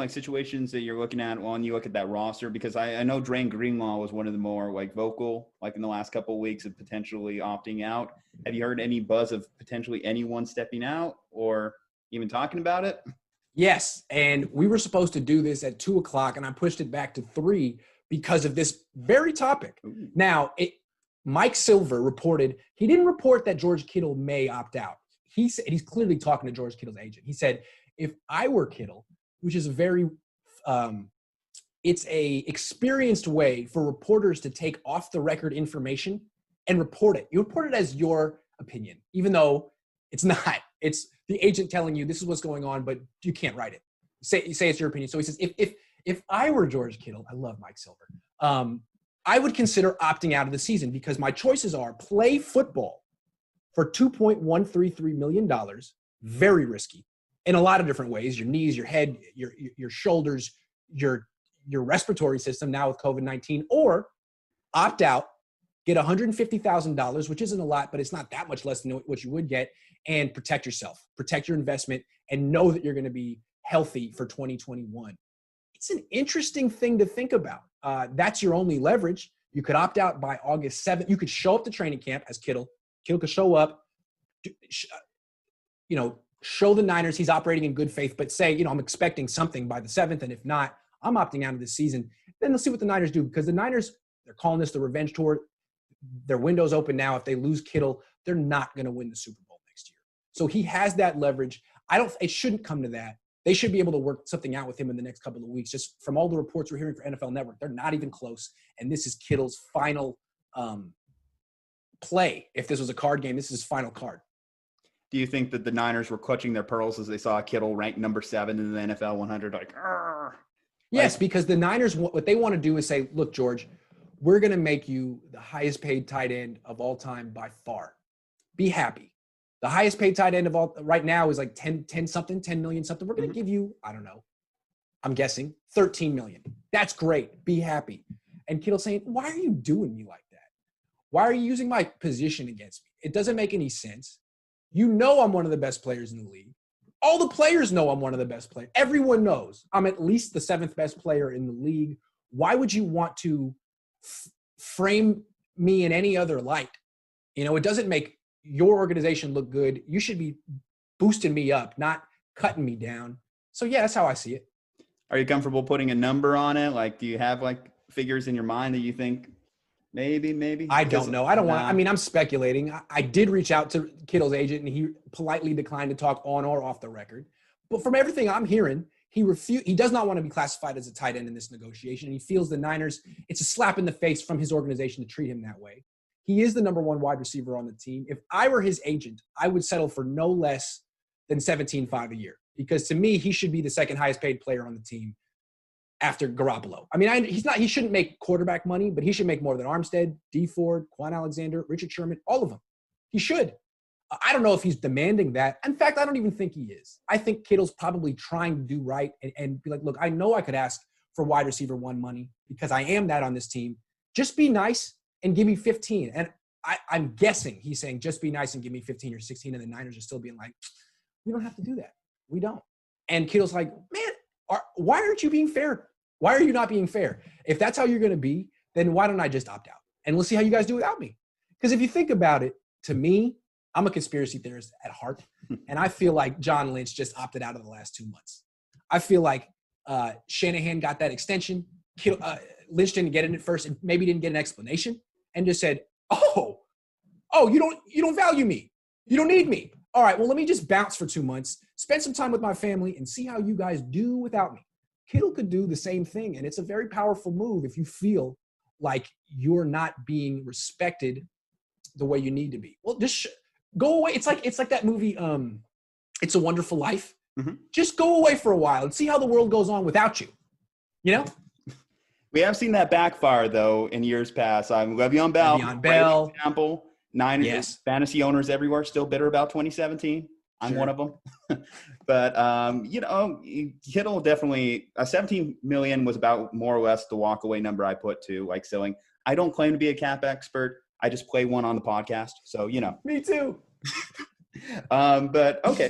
like situations that you're looking at when you look at that roster? Because I know Drain Greenlaw was one of the more like vocal, like in the last couple of weeks of potentially opting out. Have you heard any buzz of potentially anyone stepping out or even talking about it? Yes. And we were supposed to do this at 2:00 and I pushed it back to 3 because of this very topic. Ooh. Now, Mike Silver reported, he didn't report that George Kittle may opt out. He said, he's clearly talking to George Kittle's agent. He said, if I were Kittle, which is a very, it's a experienced way for reporters to take off the record information and report it. You report it as your opinion, even though it's not. It's the agent telling you this is what's going on, but you can't write it. You say it's your opinion. So he says, if I were George Kittle, I love Mike Silver, I would consider opting out of the season because my choices are play football for $2.133 million, very risky in a lot of different ways, your knees, your head, your shoulders, your respiratory system now with COVID-19, or opt out, get $150,000, which isn't a lot, but it's not that much less than what you would get, and protect yourself, protect your investment, and know that you're going to be healthy for 2021. It's an interesting thing to think about. That's your only leverage. You could opt out by August 7th. You could show up to training camp as Kittle. Kittle could show up, show the Niners he's operating in good faith, but say, I'm expecting something by the 7th, and if not, I'm opting out of this season. Then let's see what the Niners do, because the Niners, they're calling this the revenge tour. Their window's open now. If they lose Kittle, they're not going to win the Super Bowl next year. So he has that leverage. It shouldn't come to that. They should be able to work something out with him in the next couple of weeks. Just from all the reports we're hearing for NFL Network, they're not even close. And this is Kittle's final play. If this was a card game, this is his final card. Do you think that the Niners were clutching their pearls as they saw Kittle ranked number 7 in the NFL 100? Yes, because the Niners, what they want to do is say, look, George, we're going to make you the highest paid tight end of all time by far. Be happy. The highest paid tight end of all right now is like 10 million something. We're going to give you, I don't know, I'm guessing 13 million. That's great. Be happy. And Kittle's saying, why are you doing me like that? Why are you using my position against me? It doesn't make any sense. You know I'm one of the best players in the league. All the players know I'm one of the best players. Everyone knows I'm at least the 7th best player in the league. Why would you want to frame me in any other light? It doesn't make your organization look good. You should be boosting me up, not cutting me down. So, yeah, that's how I see it. Are you comfortable putting a number on it? Like, do you have like figures in your mind that you think maybe? I don't know. I don't want. I mean, I'm speculating. I did reach out to Kittle's agent, and he politely declined to talk on or off the record. But from everything I'm hearing, he does not want to be classified as a tight end in this negotiation. And he feels the Niners, it's a slap in the face from his organization to treat him that way. He is the number 1 wide receiver on the team. If I were his agent, I would settle for no less than $17.5 a year, because to me, he should be the 2nd highest paid player on the team after Garoppolo. I mean, he shouldn't make quarterback money, but he should make more than Armstead, D Ford, Quan Alexander, Richard Sherman, all of them. He should. I don't know if he's demanding that. In fact, I don't even think he is. I think Kittle's probably trying to do right and be like, look, I know I could ask for wide receiver 1 money because I am that on this team. Just be nice and give me 15. And I'm guessing he's saying just be nice and give me 15 or 16, and the Niners are still being like, we don't have to do that. We don't. And Kittle's like, man, why aren't you being fair? Why are you not being fair? If that's how you're going to be, then why don't I just opt out? And we'll see how you guys do without me. Because if you think about it, to me, I'm a conspiracy theorist at heart, and I feel like John Lynch just opted out of the last 2 months. I feel like Shanahan got that extension. Lynch didn't get it at first, and maybe didn't get an explanation, and just said, "Oh, you don't value me. You don't need me. All right, well, let me just bounce for 2 months, spend some time with my family, and see how you guys do without me." Kittle could do the same thing, and it's a very powerful move if you feel like you're not being respected the way you need to be. Well, just go away. It's like that movie, It's a Wonderful Life. Mm-hmm. Just go away for a while and see how the world goes on without you. We have seen that backfire, though, in years past. Le'Veon Bell, great example. Niners fantasy owners everywhere still bitter about 2017. I'm one of them. But, Kittle definitely – $17 million was about more or less the walk-away number I put to, like, selling. I don't claim to be a cap expert. I just play one on the podcast. So, Me too. But, okay.